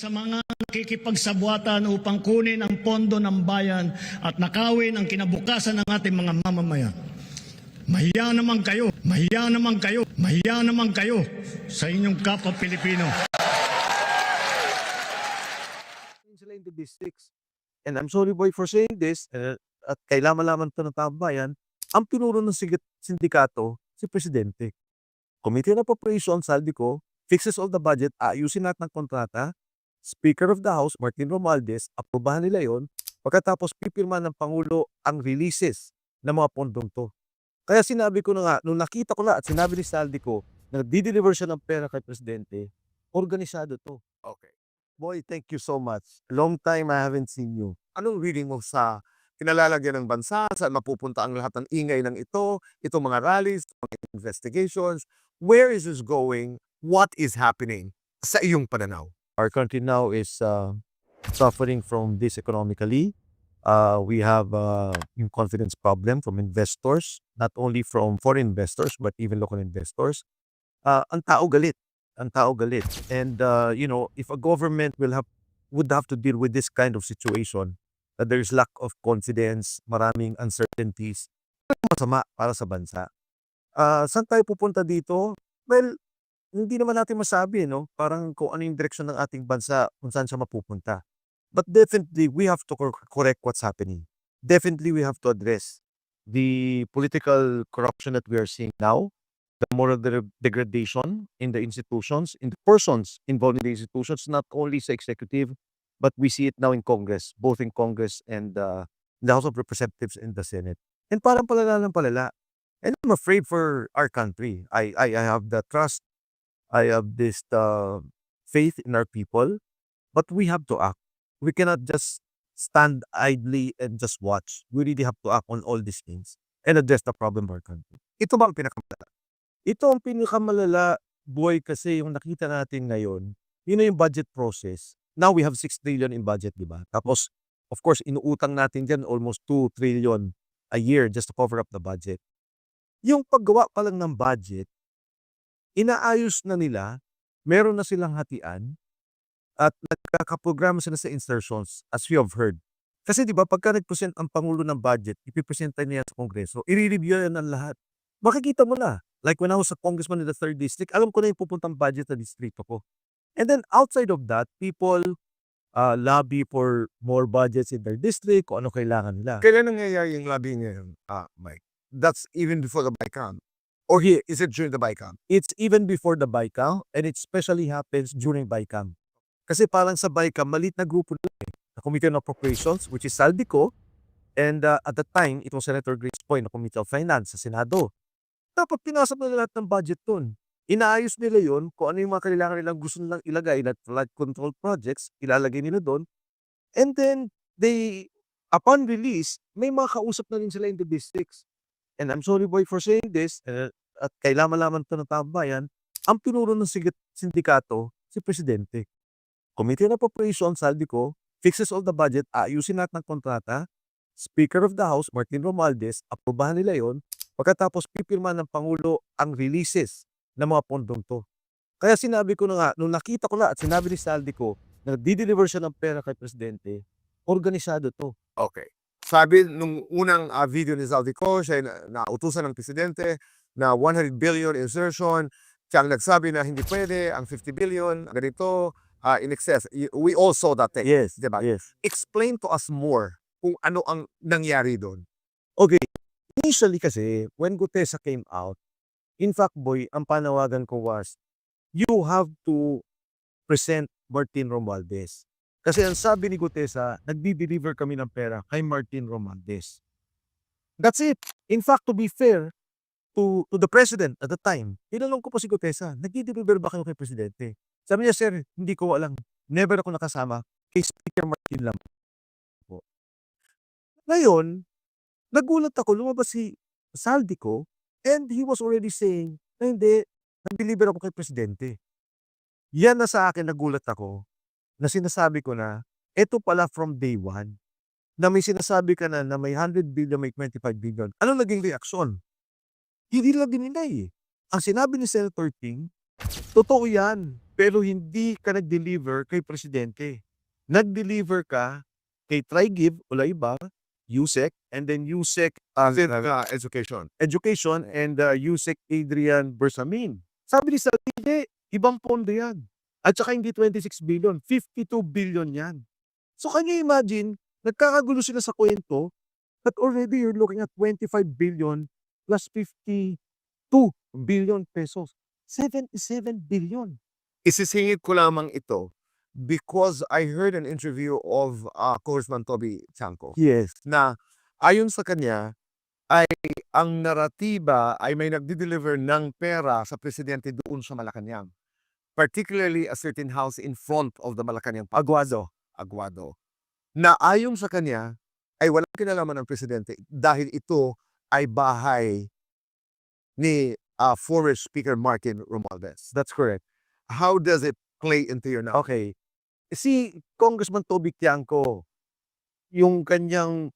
sa mga nakikipagsabwatan upang kunin ang pondo ng bayan at nakawin ang kinabukasan ng ating mga mamamayan. Mahiya naman kayo, mahiya naman kayo, mahiya naman kayo sa inyong kapwa Pilipino. Sila in the districts. And I'm sorry boy for saying this, at kailangan-laman ito ng taong bayan, ang pinuro ng sindikato, si Presidente. Committee on Appropriations, Saldico, fixes all the budget, ayusin natin ng kontrata, Speaker of the House, Martin Romualdez, aprobahan nila yon, pagkatapos pipirma ng Pangulo ang releases ng mga pondong to. Kaya sinabi ko na nga, nung nakita ko na at sinabi ni Saldico na di-deliver siya ng pera kay Presidente, organisado to. Okay. Boy, thank you so much. Long time I haven't seen you. Anong reading mo sa kinalalagyan ng bansa? Saan mapupunta ang lahat ng ingay ng itong mga rallies, mga investigations? Where is this going? What is happening sa iyong pananaw? Our country now is suffering from this economically. We have yung confidence problem from investors, not only from foreign investors, but even local investors. Ang tao galit. Ang tao galit. And, if a government would have to deal with this kind of situation, that there is lack of confidence, maraming uncertainties, masama para sa bansa. Saan tayo pupunta dito? Well, hindi naman natin masabi, no? Parang kung ano yung direksyon ng ating bansa, kung saan siya mapupunta. But definitely, we have to correct what's happening. Definitely, we have to address the political corruption that we are seeing now, the moral degradation in the institutions, in the persons involved in the institutions, not only sa executive, but we see it now in Congress, both in Congress and in the House of Representatives and the Senate. And parang palala ng palala. And I'm afraid for our country. I have the trust. I have this faith in our people, but we have to act. We cannot just stand idly and just watch. We really have to act on all these things and address the problem of our country. Ito ba ang pinakamalala? Ito ang pinakamalala, boy, kasi yung nakita natin ngayon, yun na yung budget process. Now we have 6 trillion in budget, di ba? Tapos, of course, inuutang natin dyan almost 2 trillion a year just to cover up the budget. Yung paggawa pa lang ng budget, inaayos na nila, meron na silang hatian, at nagkakaprograma sila sa insertions, as we have heard. Kasi di ba, pagka nag-present ang Pangulo ng budget, ipipresenta niya sa Kongreso, i-review yan ng lahat. Makikita mo na. Like when I was a congressman in the 3rd district, alam ko na yung pupuntang budget na distrito ko. And then outside of that, people lobby for more budgets in their district, kung ano kailangan nila. Kailan nangyayari yung lobbying ngayon, Mike? That's even before the BICAM? Or is it during the BICAM? It's even before the BICAM, and it especially happens during BICAM. Kasi parang sa BICAM, maliit na grupo na na Committee on Appropriations, which is Saldico, and at that time, it was Senator Grace Poy na Committee of Finance sa Senado. Dapat pinasok na lahat ng budget dun. Inaayos nila yon kung ano yung mga kailangan nilang gusto nilang ilagay na flood control projects, ilalagay nila doon. And then, upon release, may mga kausap na rin sila in the districts. And I'm sorry boy for saying this, at kailangan-laman ito ng taong bayan, ang pinuro ng sindikato, si Presidente. Committee on Appropriations, Saldico, fixes all the budget, ayusin natin ng kontrata, Speaker of the House, Martin Romualdez, aprobahan nila yon, pagkatapos pipirma ng Pangulo ang releases ng mga pondong to. Kaya sinabi ko na nga, nung nakita ko na at sinabi ni Saldico na di-deliver siya ng pera kay Presidente, organisado to. Okay. Sabi nung unang video ni Saldico, siya nautusan ng Presidente na 100 billion insertion. Siya ang nagsabi na hindi pwede, ang 50 billion, ganito, in excess. We all saw that thing. Yes, diba? yes. Explain to us more kung ano ang nangyari doon. Okay. Initially kasi, when Gutesa came out, in fact, boy, ang panawagan ko was, you have to present Martin Romualdez. Kasi ang sabi ni Gutesa, nagdi-deliver kami ng pera kay Martin Romualdez. That's it. In fact, to be fair to the President at the time, tinanong ko po si Gutesa, nagdi-deliver ba kayo kay Presidente? Sabi niya, sir, hindi ko alam. Never ako nakasama. Kay Speaker Martin lang po. Ngayon, nagulat ako, lumabas si Saldico, and he was already saying na hindi, nag-deliver ako kay Presidente. Yan na sa akin, nagulat ako, na sinasabi ko na, eto pala from day one, na may sinasabi ka na may 100 billion, may 25 billion. Ano naging reaksyon? Hindi lang dininay eh. Ang sinabi ni Senator King, totoo yan. pero hindi ka nag-deliver kay presidente. Nag-deliver ka kay Trigib Olayba, USEC, and then USEC Education. Education and USEC Adrian Bersamin. Sabi ni Saldi, ibang pondo yan. At saka hindi 26 billion, 52 billion yan. So can you imagine, nagkakagulo sila sa kwento that already you're looking at 25 billion plus 52 billion pesos. 77 billion. Isisingit ko lamang ito because I heard an interview of Congressman Toby Chanco Yes. na ayon sa kanya ay ang naratiba ay may nagdi-deliver ng pera sa presidente doon sa Malacanang. Particularly a certain house in front of the Malacanang Palace. Aguado. Na ayon sa kanya ay walang kinalaman ng presidente dahil ito ay bahay ni former Speaker Martin Romualdez. That's correct. How does it play into your now? Okay. Si Congressman Toby Tiangco, yung kanyang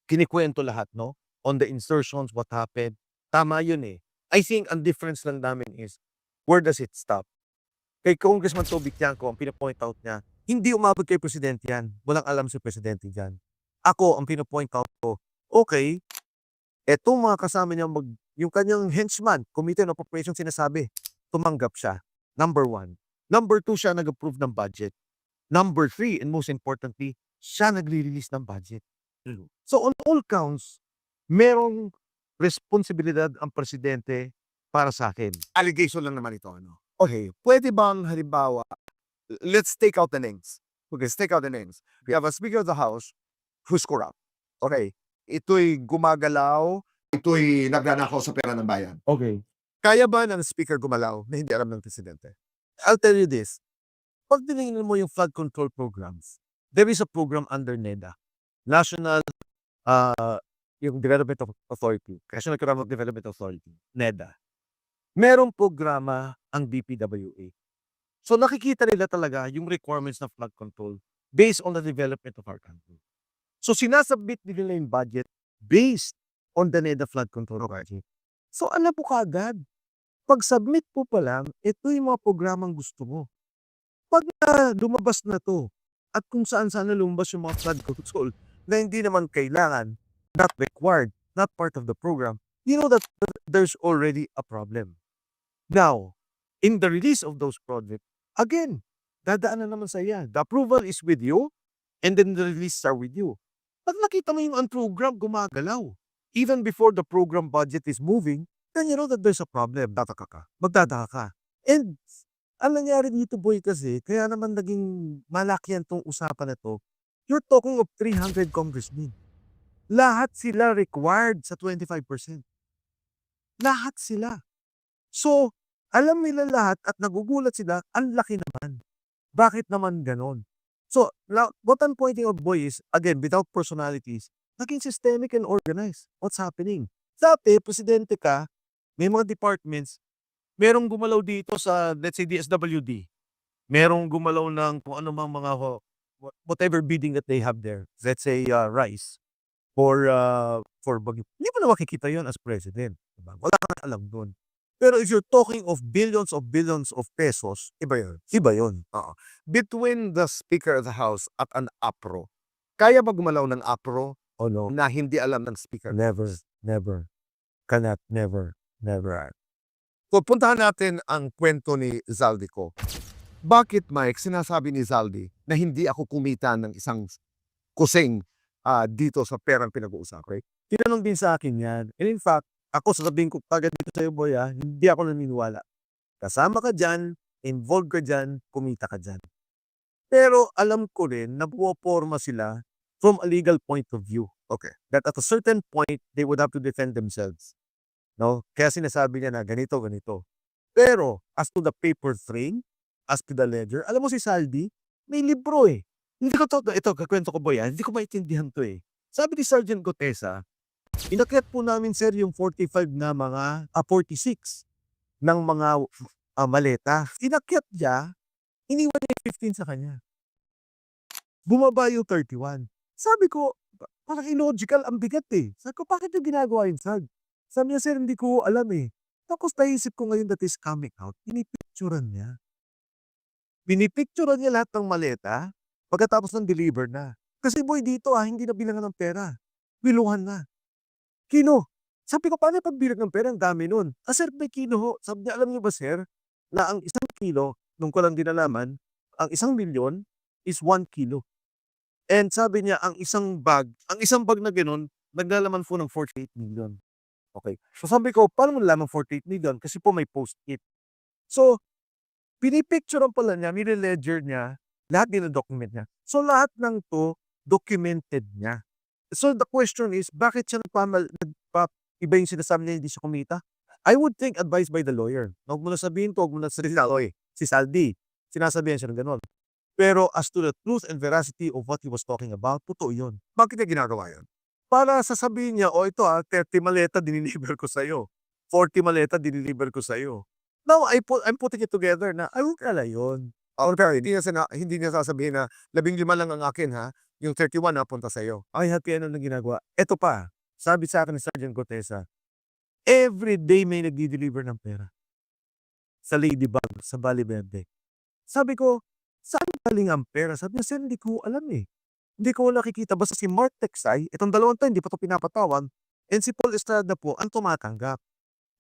kinikwento lahat, no? On the insertions, what happened. Tama yun eh. I think ang difference lang namin is, where does it stop? Kay Congressman Toby Tiangco, ang pinapoint out niya, hindi umabot kay Presidente yan. Walang alam si Presidente dyan. Ako, ang pinapoint out ko, okay, etong mga kasama niya, yung kanyang henchman, Committee on Appropriation sinasabi, tumanggap siya. Number 1. Number 2, siya nag-approve ng budget. Number 3, and most importantly, siya nagre-release ng budget. So on all counts, merong responsibilidad ang presidente para sa akin. Allegation lang naman ito. Ano? Okay, pwede bang halimbawa, let's take out the names. Okay, let's take out the names. We have a Speaker of the House who's corrupt. Okay, ito'y gumagalaw, ito'y nagnanakaw sa pera ng bayan. Okay. Kaya ba ng Speaker gumalaw na hindi alam ng presidente? I'll tell you this. Pag tinignan mo yung flood control programs, there is a program under NEDA. National yung Development Authority. National Economic Development Authority. NEDA. Merong programa ang DPWA. So nakikita nila talaga yung requirements ng flood control based on the development of our country. So sinasubmit nila yung budget based on the NEDA flood control project. So alam mo kaagad, pag submit po pa lang, ito yung mga programang gusto mo. Pag lumabas na to, at kung saan-saan na lumabas yung mga flood control na hindi naman kailangan, not required, not part of the program, you know that there's already a problem. Now, in the release of those projects, again, dadaan na naman sa iya. The approval is with you, and then the release are with you. Pag nakita mo yung program gumagalaw, even before the program budget is moving, then you know that there's a problem. Magtataka ka. And ang nangyari dito, boy, kasi, kaya naman naging malaki yan tong usapan na to, you're talking of 300 congressmen. Lahat sila required sa 25%. Lahat sila. So, alam nila lahat at nagugulat sila, ang laki naman. Bakit naman ganon? So, now, what I'm pointing out, boy, is, again, without personalities, naging systemic and organized. What's happening? Dati, presidente ka, may mga departments, merong gumalaw dito sa, let's say, DSWD. Merong gumalaw ng kung ano mang mga, whatever bidding that they have there. Let's say, rice. For Baguio. Hindi mo na makikita yun as president. Diba? Wala kang alam doon. Pero if you're talking of billions of pesos, iba yun. Iba yun. Between the Speaker of the House at an APRO, kaya ba gumalaw ng APRO Oh no. na hindi alam ng Speaker? Never. Cannot, never. So, puntahan natin ang kwento ni Zaldico. Bakit, Mike, sinasabi ni Zaldi na hindi ako kumita ng isang kusing dito sa perang pinag-uusapan? Tinanong din sa akin yan. And in fact, ako sasabihin ko agad dito sa'yo, boy, hindi ako naniniwala. Kasama ka dyan, involved ka dyan, kumita ka dyan. Pero alam ko rin na buwaporma sila from a legal point of view. Okay. That at a certain point, they would have to defend themselves. No? Kaya sinasabi niya na ganito. Pero, as to the paper trail, as to the ledger, alam mo si Saldi, may libro eh. Hindi ko ito, kakwento ko, boy, hindi ko maintindihan to eh. Sabi ni Sergeant Gotesa, inakyat po namin, sir, yung 45 na mga, 46 ng mga maleta. Inakyat niya, iniwan niya yung 15 sa kanya. Bumaba yung 31. Sabi ko, parang illogical, ang bigat eh. Sabi ko, bakit yung ginagawa yun, Sag? Sabi niya, sir, hindi ko alam eh. Tapos naisip ko ngayon that is coming out, pinipicturan niya. Pinipicturean niya lahat ng maleta pagkatapos ng deliver na. Kasi boy, dito hindi na bilangan ng pera. Biluhan na. Kino. Sabi ko, paano pagbilang ng pera? Ang dami nun. Sir, may kilo ho. Sabi niya, alam niyo ba sir, na ang 1 kilo, nung ko lang din nalaman, ang 1 milyon is 1 kilo. And sabi niya, ang isang bag na gano'n, naglalaman po ng 48 million. Okay. So sabi ko, paano mo nalaman 48 million? Kasi po may post-it. So, pinipicturean pala niya, nire-ledger niya, lahat din ng document niya. So lahat ng to, documented niya. So the question is, bakit siya iba yung sinasabi niya, hindi siya kumita? I would think advised by the lawyer. Na huwag mo na sabihin to, huwag mo na si Saldi. Sinasabihan siya ng gano'n. Pero as to the truth and veracity of what he was talking about, totoo yun. Bakit niya ginagawa yun? Para sasabihin niya, ito 30 maleta diniliver ko sa'yo. 40 maleta diniliver ko sa'yo. Now, I'm putting it together na, ay, huwag kala yun. Pero hindi niya sasabihin na 15 lang ang akin yung 31 napunta sa'yo. Ay, happy ano na ginagawa. Ito pa, sabi sa akin ni Sergeant Gotesa, every day may nagdi-deliver ng pera. Sa Ladybug, sa Valle Verde. Sabi ko, saan galing ang pera? Sabi niya, sir, hindi ko alam eh. Hindi ko nakikita. Basta si Mark Texay, itong dalawang to, hindi pa ito pinapatawan, and si Paul Estrada po, ang tumatanggap.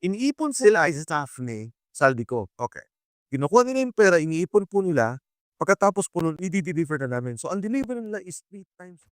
Iniipon sila ay staff ni Saldico. Okay. Kinukuha nila yung pera, iniipon po nila, pagkatapos po nun, i-deliver na namin. So, ang deliver nila is 3 times.